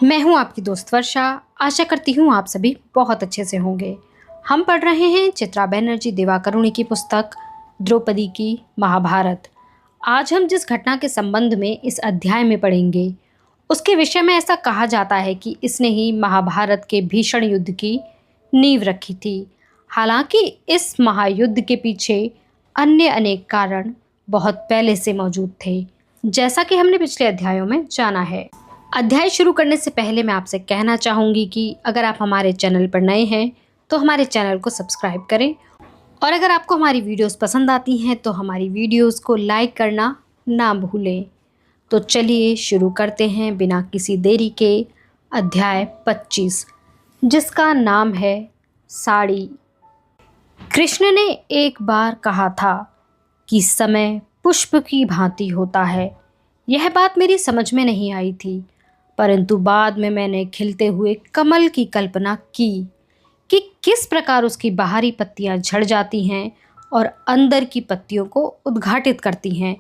मैं हूं आपकी दोस्त वर्षा। आशा करती हूं आप सभी बहुत अच्छे से होंगे। हम पढ़ रहे हैं चित्रा बनर्जी दिवाकरुणी की पुस्तक द्रौपदी की महाभारत। आज हम जिस घटना के संबंध में इस अध्याय में पढ़ेंगे उसके विषय में ऐसा कहा जाता है कि इसने ही महाभारत के भीषण युद्ध की नींव रखी थी। हालांकि इस महायुद्ध के पीछे अन्य अनेक कारण बहुत पहले से मौजूद थे, जैसा कि हमने पिछले अध्यायों में जाना है। अध्याय शुरू करने से पहले मैं आपसे कहना चाहूँगी कि अगर आप हमारे चैनल पर नए हैं तो हमारे चैनल को सब्सक्राइब करें, और अगर आपको हमारी वीडियोस पसंद आती हैं तो हमारी वीडियोस को लाइक करना ना भूलें। तो चलिए शुरू करते हैं बिना किसी देरी के अध्याय 25, जिसका नाम है साड़ी। कृष्ण ने एक बार कहा था कि समय पुष्प की भांति होता है। यह बात मेरी समझ में नहीं आई थी, परंतु बाद में मैंने खिलते हुए कमल की कल्पना की कि किस प्रकार उसकी बाहरी पत्तियां झड़ जाती हैं और अंदर की पत्तियों को उद्घाटित करती हैं।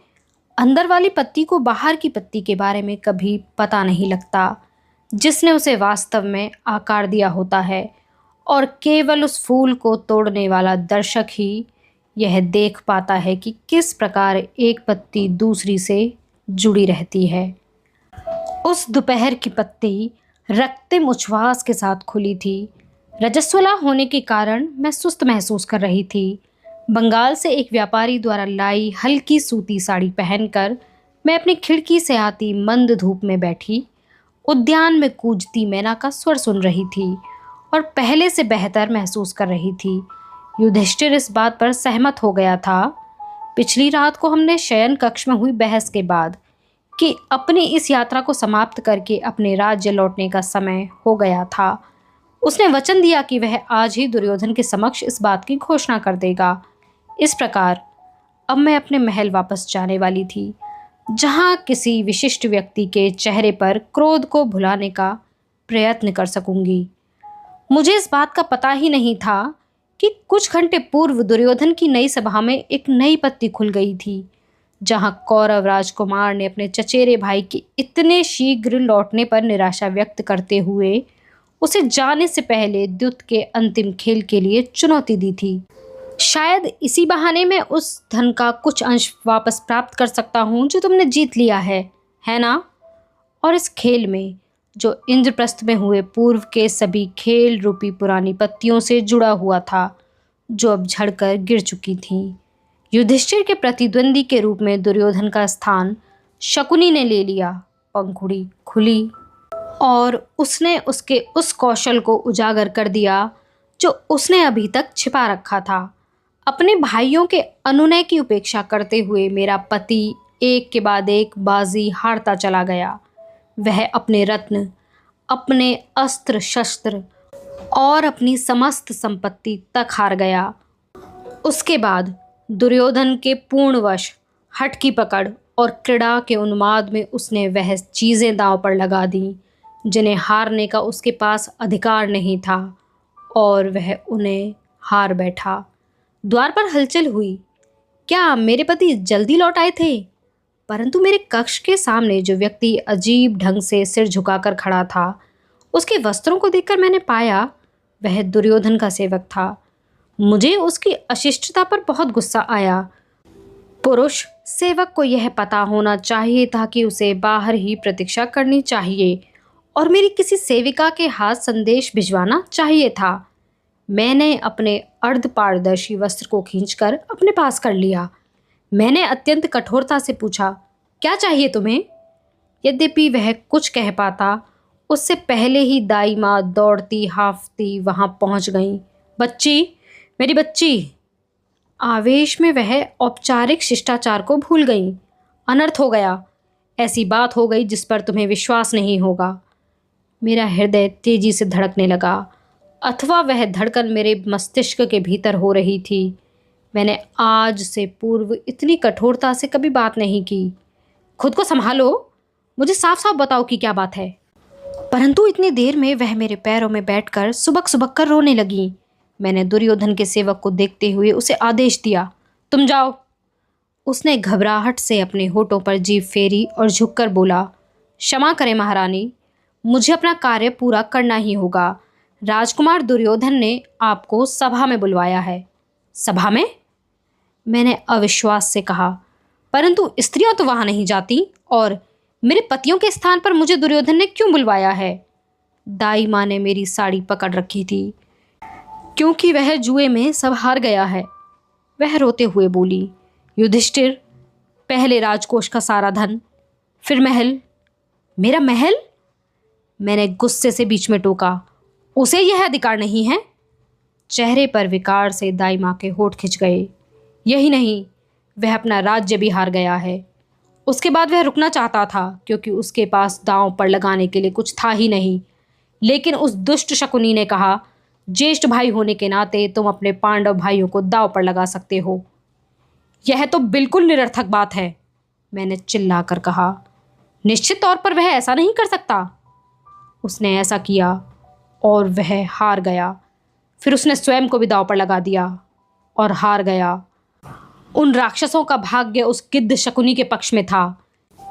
अंदर वाली पत्ती को बाहर की पत्ती के बारे में कभी पता नहीं लगता, जिसने उसे वास्तव में आकार दिया होता है, और केवल उस फूल को तोड़ने वाला दर्शक ही यह देख पाता है कि किस प्रकार एक पत्ती दूसरी से जुड़ी रहती है। उस दोपहर की पत्ती रक्तिम उच्छ्वास के साथ खुली थी। रजस्वला होने के कारण मैं सुस्त महसूस कर रही थी। बंगाल से एक व्यापारी द्वारा लाई हल्की सूती साड़ी पहनकर मैं अपनी खिड़की से आती मंद धूप में बैठी उद्यान में कूजती मैना का स्वर सुन रही थी और पहले से बेहतर महसूस कर रही थी। युधिष्ठिर इस बात पर सहमत हो गया था। पिछली रात को हमने शयन कक्ष में हुई बहस के बाद कि अपनी इस यात्रा को समाप्त करके अपने राज्य लौटने का समय हो गया था, उसने वचन दिया कि वह आज ही दुर्योधन के समक्ष इस बात की घोषणा कर देगा। इस प्रकार अब मैं अपने महल वापस जाने वाली थी, जहां किसी विशिष्ट व्यक्ति के चेहरे पर क्रोध को भुलाने का प्रयत्न कर सकूंगी। मुझे इस बात का पता ही नहीं था कि कुछ घंटे पूर्व दुर्योधन की नई सभा में एक नई पत्ती खुल गई थी, जहां कौरव राजकुमार ने अपने चचेरे भाई के इतने शीघ्र लौटने पर निराशा व्यक्त करते हुए उसे जाने से पहले द्युत के अंतिम खेल के लिए चुनौती दी थी। शायद इसी बहाने मैं उस धन का कुछ अंश वापस प्राप्त कर सकता हूँ जो तुमने जीत लिया है ना? और इस खेल में जो इंद्रप्रस्थ में हुए पूर्व के सभी खेल रूपी पुरानी पत्तियों से जुड़ा हुआ था, जो अब झड़कर गिर चुकी थीं। युधिष्ठिर के प्रतिद्वंदी के रूप में दुर्योधन का स्थान शकुनी ने ले लिया। पंखुड़ी खुली और उसने उसके उस कौशल को उजागर कर दिया जो उसने अभी तक छिपा रखा था। अपने भाइयों के अनुनय की उपेक्षा करते हुए मेरा पति एक के बाद एक बाजी हारता चला गया। वह अपने रत्न, अपने अस्त्र शस्त्र और अपनी समस्त संपत्ति तक हार गया। उसके बाद दुर्योधन के पूर्णवश हठ की पकड़ और क्रीड़ा के उन्माद में उसने वह चीज़ें दांव पर लगा दी जिन्हें हारने का उसके पास अधिकार नहीं था, और वह उन्हें हार बैठा। द्वार पर हलचल हुई। क्या मेरे पति जल्दी लौट आए थे? परंतु मेरे कक्ष के सामने जो व्यक्ति अजीब ढंग से सिर झुकाकर खड़ा था, उसके वस्त्रों को देखकर मैंने पाया वह दुर्योधन का सेवक था। मुझे उसकी अशिष्टता पर बहुत गुस्सा आया। पुरुष सेवक को यह पता होना चाहिए था कि उसे बाहर ही प्रतीक्षा करनी चाहिए और मेरी किसी सेविका के हाथ संदेश भिजवाना चाहिए था। मैंने अपने अर्धपारदर्शी वस्त्र को खींचकर अपने पास कर लिया। मैंने अत्यंत कठोरता से पूछा, क्या चाहिए तुम्हें? यद्यपि वह कुछ कह पाता, उससे पहले ही दाई माँ दौड़ती हांफती वहां पहुंच गई। बच्ची, मेरी बच्ची! आवेश में वह औपचारिक शिष्टाचार को भूल गई। अनर्थ हो गया। ऐसी बात हो गई जिस पर तुम्हें विश्वास नहीं होगा। मेरा हृदय तेजी से धड़कने लगा, अथवा वह धड़कन मेरे मस्तिष्क के भीतर हो रही थी। मैंने आज से पूर्व इतनी कठोरता से कभी बात नहीं की। खुद को संभालो, मुझे साफ साफ बताओ कि क्या बात है। परंतु इतनी देर में वह मेरे पैरों में बैठकर सुबक सुबक कर रोने लगी। मैंने दुर्योधन के सेवक को देखते हुए उसे आदेश दिया, तुम जाओ। उसने घबराहट से अपने होठों पर जीभ फेरी और झुककर बोला, क्षमा करें महारानी, मुझे अपना कार्य पूरा करना ही होगा। राजकुमार दुर्योधन ने आपको सभा में बुलवाया है। सभा में? मैंने अविश्वास से कहा। परंतु स्त्रियां तो वहां नहीं जाती, और मेरे पतियों के स्थान पर मुझे दुर्योधन ने क्यों बुलवाया है? दाई माँ ने मेरी साड़ी पकड़ रखी थी। क्योंकि वह जुए में सब हार गया है, वह रोते हुए बोली। युधिष्ठिर, पहले राजकोष का सारा धन, फिर महल। मेरा महल? मैंने गुस्से से बीच में टोका। उसे यह अधिकार नहीं है? चेहरे पर विकार से दाई माँ के होंठ खिंच गए। यही नहीं, वह अपना राज्य भी हार गया है। उसके बाद वह रुकना चाहता था, क्योंकि उसके पास दांव पर लगाने के लिए कुछ था ही नहीं। लेकिन उस दुष्ट शकुनी ने कहा, ज्येष्ठ भाई होने के नाते तुम अपने पांडव भाइयों को दांव पर लगा सकते हो। यह तो बिल्कुल निरर्थक बात है, मैंने चिल्लाकर कहा। निश्चित तौर पर वह ऐसा नहीं कर सकता। उसने ऐसा किया और वह हार गया। फिर उसने स्वयं को भी दांव पर लगा दिया और हार गया। उन राक्षसों का भाग्य उस गिद्ध शकुनी के पक्ष में था।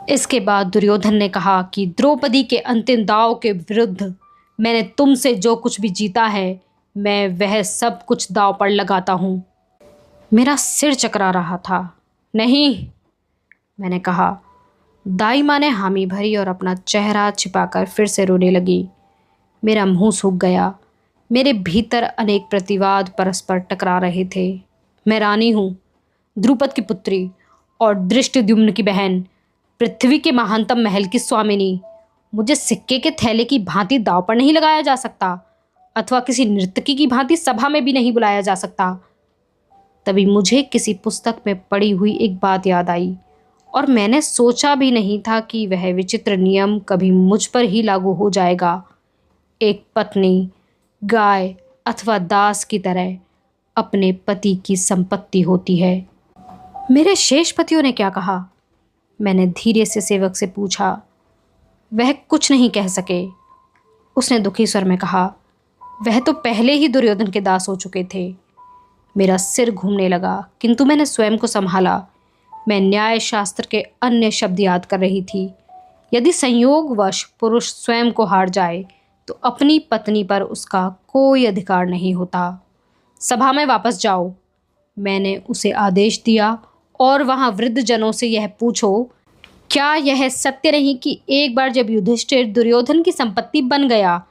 इसके बाद दुर्योधन ने कहा कि द्रौपदी के अंतिम दांव के विरुद्ध मैंने तुमसे जो कुछ भी जीता है, मैं वह सब कुछ दांव पर लगाता हूँ। मेरा सिर चकरा रहा था। नहीं, मैंने कहा। दाई माँ ने हामी भरी और अपना चेहरा छिपाकर फिर से रोने लगी। मेरा मुंह सूख गया। मेरे भीतर अनेक प्रतिवाद परस्पर टकरा रहे थे। मैं रानी हूँ, द्रुपद की पुत्री और धृष्टद्युम्न की बहन, पृथ्वी के महानतम महल की स्वामिनी। मुझे सिक्के के थैले की भांति दांव पर नहीं लगाया जा सकता, अथवा किसी नर्तकी की भांति सभा में भी नहीं बुलाया जा सकता। तभी मुझे किसी पुस्तक में पढ़ी हुई एक बात याद आई, और मैंने सोचा भी नहीं था कि वह विचित्र नियम कभी मुझ पर ही लागू हो जाएगा। एक पत्नी गाय अथवा दास की तरह अपने पति की संपत्ति होती है। मेरे शेष पतियों ने क्या कहा? मैंने धीरे से सेवक से पूछा। वह कुछ नहीं कह सके। उसने दुखी स्वर में कहा, वह तो पहले ही दुर्योधन के दास हो चुके थे। मेरा सिर घूमने लगा, किंतु मैंने स्वयं को संभाला। मैं न्याय शास्त्र के अन्य शब्द याद कर रही थी। यदि संयोगवश पुरुष स्वयं को हार जाए तो अपनी पत्नी पर उसका कोई अधिकार नहीं होता। सभा में वापस जाओ, मैंने उसे आदेश दिया, और वहां वृद्ध जनों से यह पूछो, क्या यह सत्य नहीं कि एक बार जब युधिष्ठिर दुर्योधन की संपत्ति बन गया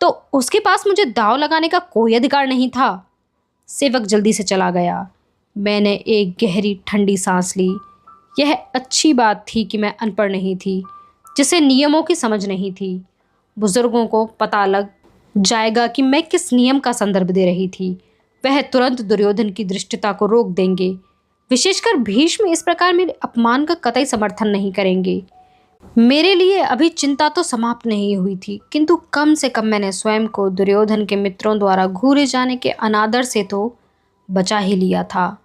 तो उसके पास मुझे दांव लगाने का कोई अधिकार नहीं था? सेवक जल्दी से चला गया। मैंने एक गहरी ठंडी सांस ली। यह अच्छी बात थी कि मैं अनपढ़ नहीं थी, जिसे नियमों की समझ नहीं थी। बुजुर्गों को पता लग जाएगा कि मैं किस नियम का संदर्भ दे रही थी, वह तुरंत दुर्योधन की धृष्टता को रोक देंगे। विशेषकर भीष्म इस प्रकार मेरे अपमान का कतई समर्थन नहीं करेंगे। मेरे लिए अभी चिंता तो समाप्त नहीं हुई थी, किंतु कम से कम मैंने स्वयं को दुर्योधन के मित्रों द्वारा घूरे जाने के अनादर से तो बचा ही लिया था।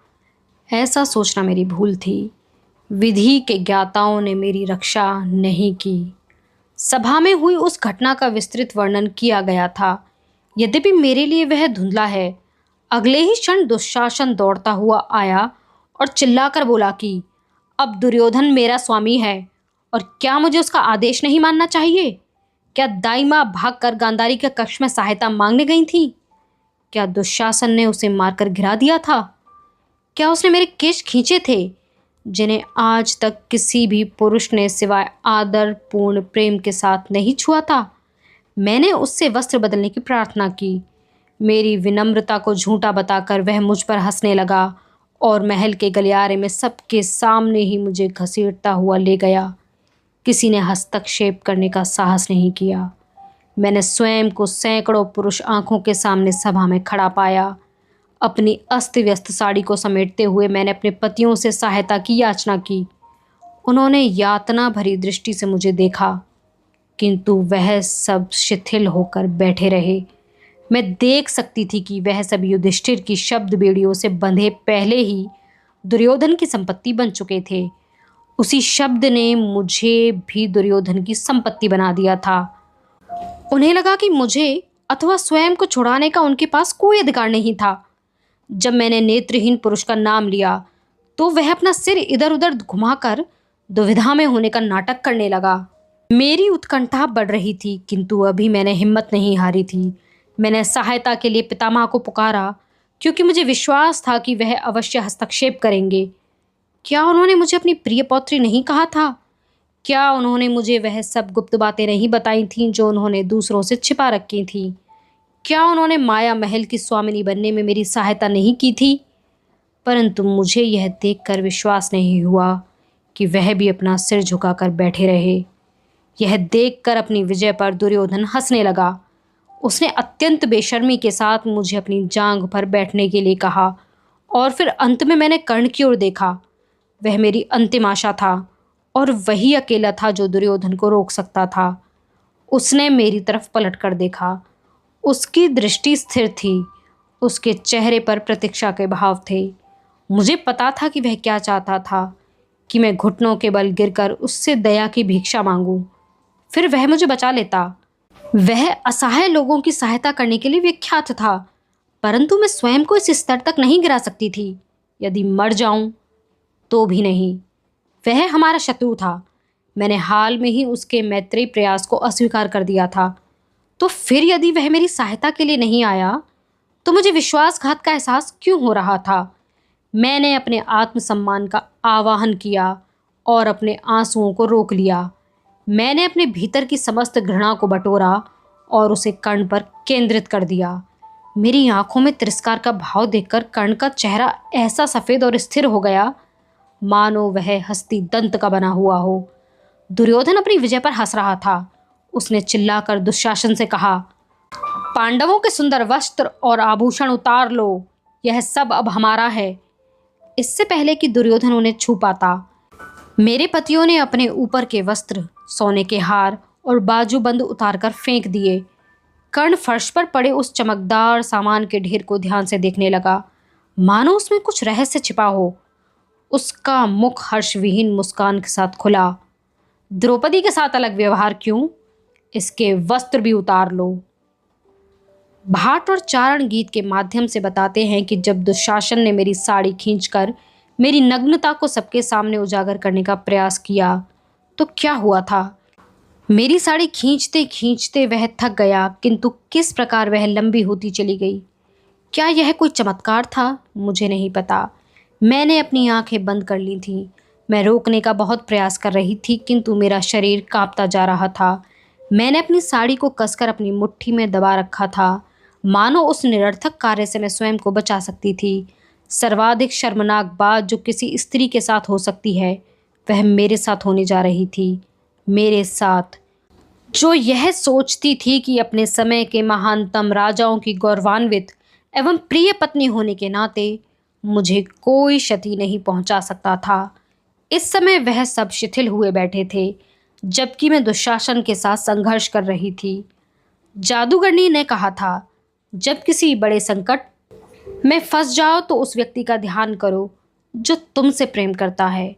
ऐसा सोचना मेरी भूल थी। विधि के ज्ञाताओं ने मेरी रक्षा नहीं की। सभा में हुई उस घटना का विस्तृत वर्णन किया गया था, यद्यपि मेरे लिए वह धुंधला है। अगले ही क्षण दुशासन दौड़ता हुआ आया और चिल्लाकर बोला कि अब दुर्योधन मेरा स्वामी है, और क्या मुझे उसका आदेश नहीं मानना चाहिए? क्या दाई माँ भागकर गांधारी के कक्ष में सहायता मांगने गई थी? क्या दुशासन ने उसे मारकर गिरा दिया था? क्या उसने मेरे केश खींचे थे, जिन्हें आज तक किसी भी पुरुष ने सिवाय आदर पूर्ण प्रेम के साथ नहीं छुआ था? मैंने उससे वस्त्र बदलने की प्रार्थना की। मेरी विनम्रता को झूठा बताकर वह मुझ पर हंसने लगा और महल के गलियारे में सबके सामने ही मुझे घसीटता हुआ ले गया। किसी ने हस्तक्षेप करने का साहस नहीं किया। मैंने स्वयं को सैकड़ों पुरुष आंखों के सामने सभा में खड़ा पाया। अपनी अस्त व्यस्त साड़ी को समेटते हुए मैंने अपने पतियों से सहायता की याचना की। उन्होंने यातना भरी दृष्टि से मुझे देखा, किंतु वह सब शिथिल होकर बैठे रहे। मैं देख सकती थी कि वह सब युधिष्ठिर की शब्द बेड़ियों से बंधे पहले ही दुर्योधन की संपत्ति बन चुके थे। उसी शब्द ने मुझे भी दुर्योधन की संपत्ति बना दिया था। उन्हें लगा कि मुझे अथवा स्वयं को छुड़ाने का उनके पास कोई अधिकार नहीं था। जब मैंने नेत्रहीन पुरुष का नाम लिया तो वह अपना सिर इधर उधर घुमाकर दुविधा में होने का नाटक करने लगा। मेरी उत्कंठा बढ़ रही थी, किंतु अभी मैंने हिम्मत नहीं हारी थी। मैंने सहायता के लिए पितामह को पुकारा, क्योंकि मुझे विश्वास था कि वह अवश्य हस्तक्षेप करेंगे। क्या उन्होंने मुझे अपनी प्रिय पौत्री नहीं कहा था? क्या उन्होंने मुझे वह सब गुप्त बातें नहीं बताई थीं जो उन्होंने दूसरों से छिपा रखी थीं? क्या उन्होंने माया महल की स्वामिनी बनने में मेरी सहायता नहीं की थी? परंतु मुझे यह देखकर विश्वास नहीं हुआ कि वह भी अपना सिर झुकाकर बैठे रहे। यह देखकर अपनी विजय पर दुर्योधन हंसने लगा। उसने अत्यंत बेशर्मी के साथ मुझे अपनी जांघ पर बैठने के लिए कहा और फिर अंत में मैंने कर्ण की ओर देखा। वह मेरी अंतिम आशा था और वही अकेला था जो दुर्योधन को रोक सकता था। उसने मेरी तरफ पलट कर देखा। उसकी दृष्टि स्थिर थी। उसके चेहरे पर प्रतीक्षा के भाव थे। मुझे पता था कि वह क्या चाहता था, कि मैं घुटनों के बल गिरकर उससे दया की भिक्षा मांगूं। फिर वह मुझे बचा लेता। वह असहाय लोगों की सहायता करने के लिए विख्यात था, परंतु मैं स्वयं को इस स्तर तक नहीं गिरा सकती थी। यदि मर जाऊं तो भी नहीं। वह हमारा शत्रु था। मैंने हाल में ही उसके मैत्री प्रयास को अस्वीकार कर दिया था। तो फिर यदि वह मेरी सहायता के लिए नहीं आया तो मुझे विश्वासघात का एहसास क्यों हो रहा था? मैंने अपने आत्मसम्मान का आवाहन किया और अपने आंसुओं को रोक लिया। मैंने अपने भीतर की समस्त घृणा को बटोरा और उसे कर्ण पर केंद्रित कर दिया। मेरी आंखों में तिरस्कार का भाव देखकर कर्ण का चेहरा ऐसा सफेद और स्थिर हो गया मानो वह हस्ती दंत का बना हुआ हो। दुर्योधन अपनी विजय पर हंस रहा था। उसने चिल्लाकर दुशासन से कहा, पांडवों के सुंदर वस्त्र और आभूषण उतार लो, यह सब अब हमारा है। इससे पहले कि दुर्योधन उन्हें छू पाता, मेरे पतियों ने अपने ऊपर के वस्त्र, सोने के हार और बाजूबंद उतारकर फेंक दिए। कर्ण फर्श पर पड़े उस चमकदार सामान के ढेर को ध्यान से देखने लगा, मानो उसमें कुछ रहस्य छिपा हो। उसका मुख हर्षविहीन मुस्कान के साथ खुला। द्रौपदी के साथ अलग व्यवहार क्यों? इसके वस्त्र भी उतार लो। भाट और चारण गीत के माध्यम से बताते हैं कि जब दुशासन ने मेरी साड़ी खींचकर मेरी नग्नता को सबके सामने उजागर करने का प्रयास किया तो क्या हुआ था। मेरी साड़ी खींचते खींचते वह थक गया, किंतु किस प्रकार वह लंबी होती चली गई। क्या यह कोई चमत्कार था? मुझे नहीं पता। मैंने अपनी आंखें बंद कर ली थीं। मैं रोकने का बहुत प्रयास कर रही थी, किंतु मेरा शरीर कांपता जा रहा था। मैंने अपनी साड़ी को कसकर अपनी मुट्ठी में दबा रखा था, मानो उस निरर्थक कार्य से मैं स्वयं को बचा सकती थी। सर्वाधिक शर्मनाक बात जो किसी स्त्री के साथ हो सकती है, वह मेरे साथ होने जा रही थी। मेरे साथ, जो यह सोचती थी कि अपने समय के महानतम राजाओं की गौरवान्वित एवं प्रिय पत्नी होने के नाते मुझे कोई क्षति नहीं पहुंचा सकता था। इस समय वह सब शिथिल हुए बैठे थे, जबकि मैं दुशासन के साथ संघर्ष कर रही थी। जादूगरनी ने कहा था, जब किसी बड़े संकट में फंस जाओ तो उस व्यक्ति का ध्यान करो जो तुमसे प्रेम करता है।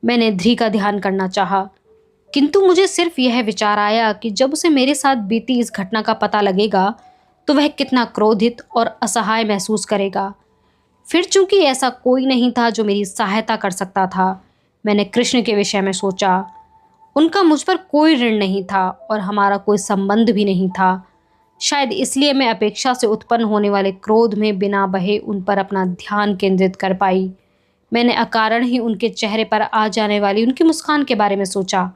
मैंने ध्री का ध्यान करना चाहा, किंतु मुझे सिर्फ यह विचार आया कि जब उसे मेरे साथ बीती इस घटना का पता लगेगा तो वह कितना क्रोधित और असहाय महसूस करेगा। फिर चूंकि ऐसा कोई नहीं था जो मेरी सहायता कर सकता था, मैंने कृष्ण के विषय में सोचा। उनका मुझ पर कोई ऋण नहीं था और हमारा कोई संबंध भी नहीं था। शायद इसलिए मैं अपेक्षा से उत्पन्न होने वाले क्रोध में बिना बहे उन पर अपना ध्यान केंद्रित कर पाई। मैंने अकारण ही उनके चेहरे पर आ जाने वाली उनकी मुस्कान के बारे में सोचा।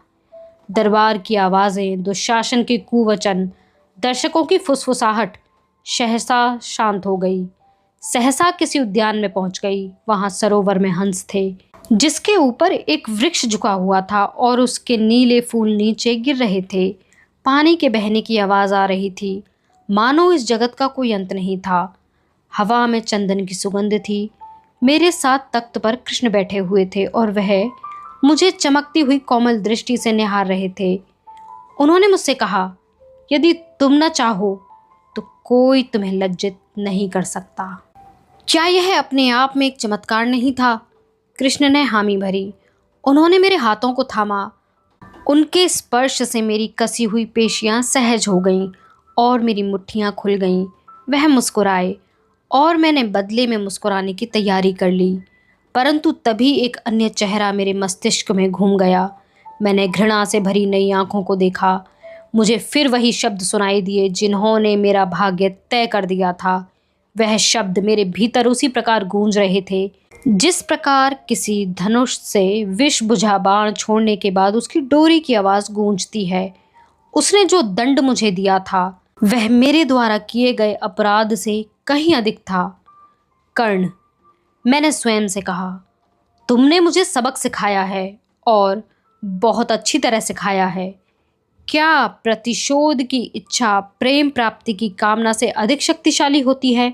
दरबार की आवाज़ें, दुशासन के कुवचन, दर्शकों की फुसफुसाहट सहसा शांत हो गई। सहसा किसी उद्यान में पहुंच गई। वहां सरोवर में हंस थे, जिसके ऊपर एक वृक्ष झुका हुआ था और उसके नीले फूल नीचे गिर रहे थे। पानी के बहने की आवाज़ आ रही थी, मानो इस जगत का कोई अंत नहीं था। हवा में चंदन की सुगंध थी। मेरे साथ तख्त पर कृष्ण बैठे हुए थे और वह मुझे चमकती हुई कोमल दृष्टि से निहार रहे थे। उन्होंने मुझसे कहा, यदि तुम न चाहो तो कोई तुम्हें लज्जित नहीं कर सकता। क्या यह अपने आप में एक चमत्कार नहीं था? कृष्ण ने हामी भरी। उन्होंने मेरे हाथों को थामा। उनके स्पर्श से मेरी कसी हुई पेशियां सहज हो गईं और मेरी मुट्ठियां खुल गईं। वह मुस्कुराए और मैंने बदले में मुस्कुराने की तैयारी कर ली, परंतु तभी एक अन्य चेहरा मेरे मस्तिष्क में घूम गया। मैंने घृणा से भरी नई आंखों को देखा। मुझे फिर वही शब्द सुनाई दिए जिन्होंने मेरा भाग्य तय कर दिया था। वह शब्द मेरे भीतर उसी प्रकार गूंज रहे थे जिस प्रकार किसी धनुष से विष बुझा बाण छोड़ने के बाद उसकी डोरी की आवाज गूंजती है। उसने जो दंड मुझे दिया था वह मेरे द्वारा किए गए अपराध से कहीं अधिक था। कर्ण, मैंने स्वयं से कहा, तुमने मुझे सबक सिखाया है और बहुत अच्छी तरह सिखाया है। क्या प्रतिशोध की इच्छा प्रेम प्राप्ति की कामना से अधिक शक्तिशाली होती है?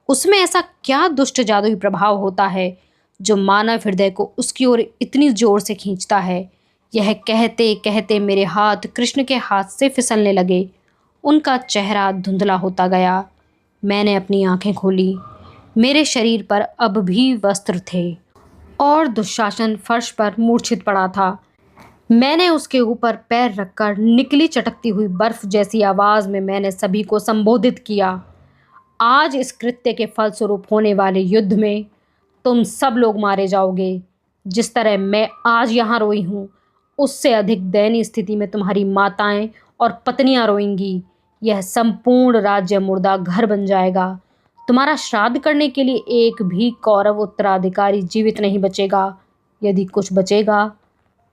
उसमें ऐसा क्या दुष्ट जादुई प्रभाव होता है जो मानव हृदय को उसकी ओर इतनी जोर से खींचता है? यह कहते कहते मेरे हाथ कृष्ण के हाथ से फिसलने लगे। उनका चेहरा धुंधला होता गया। मैंने अपनी आंखें खोली। मेरे शरीर पर अब भी वस्त्र थे और दुशासन फर्श पर मूर्छित पड़ा था। मैंने उसके ऊपर पैर रखकर निकली चटकती हुई बर्फ जैसी आवाज में मैंने सभी को संबोधित किया। आज इस कृत्य के फलस्वरूप होने वाले युद्ध में तुम सब लोग मारे जाओगे। जिस तरह मैं आज यहाँ रोई हूँ उससे अधिक दयनीय स्थिति में तुम्हारी माताएं और पत्नियां रोएंगी। यह संपूर्ण राज्य मुर्दा घर बन जाएगा। तुम्हारा श्राद्ध करने के लिए एक भी कौरव उत्तराधिकारी जीवित नहीं बचेगा। यदि कुछ बचेगा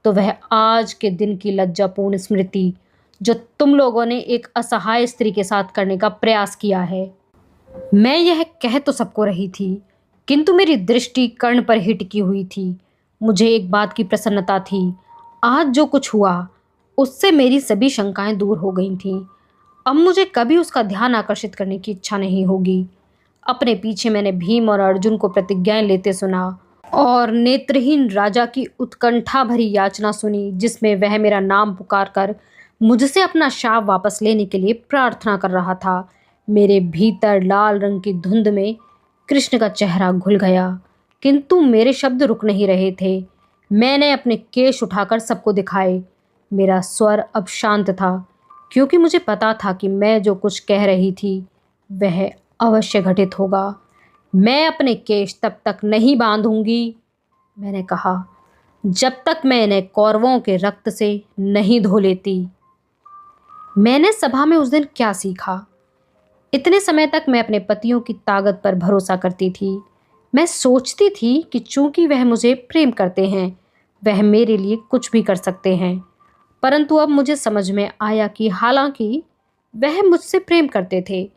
तो वह आज के दिन की लज्जापूर्ण स्मृति जो तुम लोगों ने एक असहाय स्त्री के साथ करने का प्रयास किया है। मैं यह कह तो सबको रही थी किंतु मेरी दृष्टि कर्ण पर ही टिकी हुई थी। मुझे एक बात की प्रसन्नता थी। आज जो कुछ हुआ उससे मेरी सभी शंकाएं दूर हो गई थीं। अब मुझे कभी उसका ध्यान आकर्षित करने की इच्छा नहीं होगी। अपने पीछे मैंने भीम और अर्जुन को प्रतिज्ञाएं लेते सुना और नेत्रहीन राजा की उत्कंठा भरी याचना सुनी जिसमें वह मेरा नाम पुकार कर मुझसे अपना शाप वापस लेने के लिए प्रार्थना कर रहा था। मेरे भीतर लाल रंग की धुंध में कृष्ण का चेहरा घुल गया किंतु मेरे शब्द रुक नहीं रहे थे। मैंने अपने केश उठाकर सबको दिखाए। मेरा स्वर अब शांत था क्योंकि मुझे पता था कि मैं जो कुछ कह रही थी वह अवश्य घटित होगा। मैं अपने केश तब तक नहीं बांधूंगी, मैंने कहा, जब तक मैं इन्हें कौरवों के रक्त से नहीं धो लेती। मैंने सभा में उस दिन क्या सीखा? इतने समय तक मैं अपने पतियों की ताकत पर भरोसा करती थी। मैं सोचती थी कि चूंकि वह मुझे प्रेम करते हैं वह मेरे लिए कुछ भी कर सकते हैं। परंतु अब मुझे समझ में आया कि हालांकि वह मुझसे प्रेम करते थे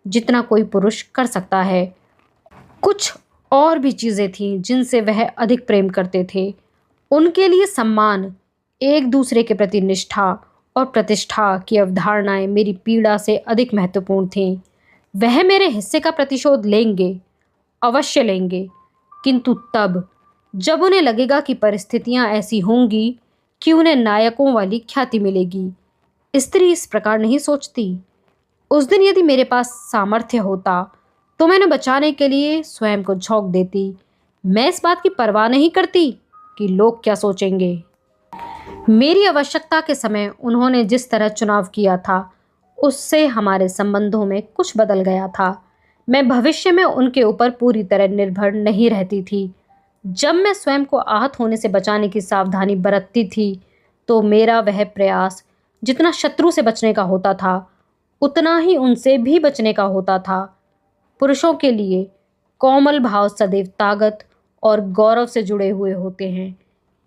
जितना कोई पुरुष कर सकता है, कुछ और भी चीज़ें थीं जिनसे वह अधिक प्रेम करते थे। उनके लिए सम्मान, एक दूसरे के प्रति निष्ठा और प्रतिष्ठा की अवधारणाएं मेरी पीड़ा से अधिक महत्वपूर्ण थीं। वह मेरे हिस्से का प्रतिशोध लेंगे, अवश्य लेंगे, किंतु तब जब उन्हें लगेगा कि परिस्थितियां ऐसी होंगी कि उन्हें नायकों वाली ख्याति मिलेगी। स्त्री इस प्रकार नहीं सोचती। उस दिन यदि मेरे पास सामर्थ्य होता तो मैंने बचाने के लिए स्वयं को झोंक देती। मैं इस बात की परवाह नहीं करती कि लोग क्या सोचेंगे। मेरी आवश्यकता के समय उन्होंने जिस तरह चुनाव किया था उससे हमारे संबंधों में कुछ बदल गया था। मैं भविष्य में उनके ऊपर पूरी तरह निर्भर नहीं रहती थी। जब मैं स्वयं को आहत होने से बचाने की सावधानी बरतती थी तो मेरा वह प्रयास जितना शत्रु से बचने का होता था उतना ही उनसे भी बचने का होता था। पुरुषों के लिए कोमल भाव सदैव ताकत और गौरव से जुड़े हुए होते हैं।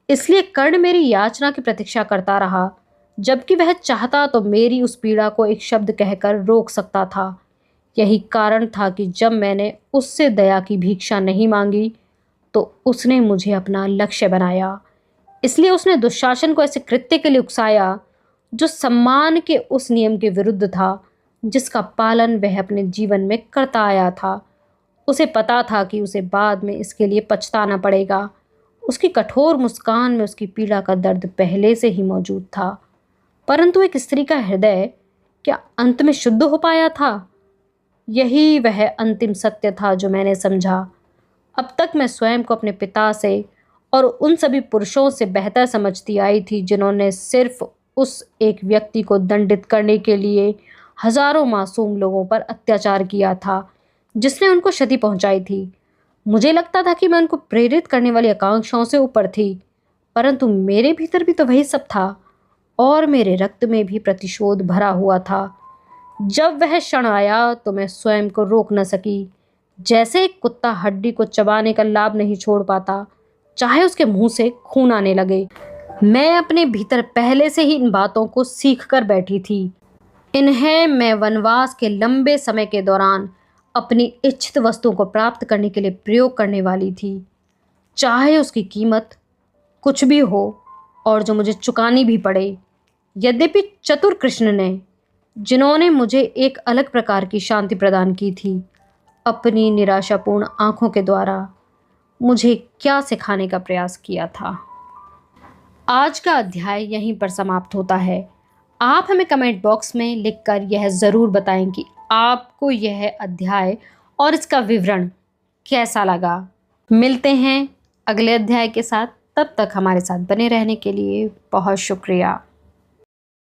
इसलिए कर्ण मेरी याचना की प्रतीक्षा करता रहा, जबकि वह चाहता तो मेरी उस पीड़ा को एक शब्द कहकर रोक सकता था। यही कारण था कि जब मैंने उससे दया की भिक्षा नहीं मांगी तो उसने मुझे अपना लक्ष्य बनाया। इसलिए उसने दुशासन को ऐसे कृत्य के लिए उकसाया जो सम्मान के उस नियम के विरुद्ध था जिसका पालन वह अपने जीवन में करता आया था। उसे पता था कि उसे बाद में इसके लिए पछताना पड़ेगा। उसकी कठोर मुस्कान में उसकी पीड़ा का दर्द पहले से ही मौजूद था। परंतु एक स्त्री का हृदय क्या अंत में शुद्ध हो पाया था? यही वह अंतिम सत्य था जो मैंने समझा। अब तक मैं स्वयं को अपने पिता से और उन सभी पुरुषों से बेहतर समझती आई थी जिन्होंने सिर्फ उस एक व्यक्ति को दंडित करने के लिए हजारों मासूम लोगों पर अत्याचार किया था जिसने उनको क्षति पहुंचाई थी। मुझे लगता था कि मैं उनको प्रेरित करने वाली आकांक्षाओं से ऊपर थी, परंतु मेरे भीतर भी तो वही सब था और मेरे रक्त में भी प्रतिशोध भरा हुआ था। जब वह क्षण आया तो मैं स्वयं को रोक न सकी। जैसे एक कुत्ता हड्डी को चबाने का लाभ नहीं छोड़ पाता, चाहे उसके मुंह से खून आने लगे। मैं अपने भीतर पहले से ही इन बातों को सीख कर बैठी थी। इन्हें मैं वनवास के लंबे समय के दौरान अपनी इच्छित वस्तुओं को प्राप्त करने के लिए प्रयोग करने वाली थी, चाहे उसकी कीमत कुछ भी हो और जो मुझे चुकानी भी पड़े। यद्यपि चतुर कृष्ण ने, जिन्होंने मुझे एक अलग प्रकार की शांति प्रदान की थी, अपनी निराशापूर्ण आंखों के द्वारा मुझे क्या सिखाने का प्रयास किया था। आज का अध्याय यहीं पर समाप्त होता है। आप हमें कमेंट बॉक्स में लिखकर यह ज़रूर बताएं कि आपको यह अध्याय और इसका विवरण कैसा लगा। मिलते हैं अगले अध्याय के साथ। तब तक हमारे साथ बने रहने के लिए बहुत शुक्रिया।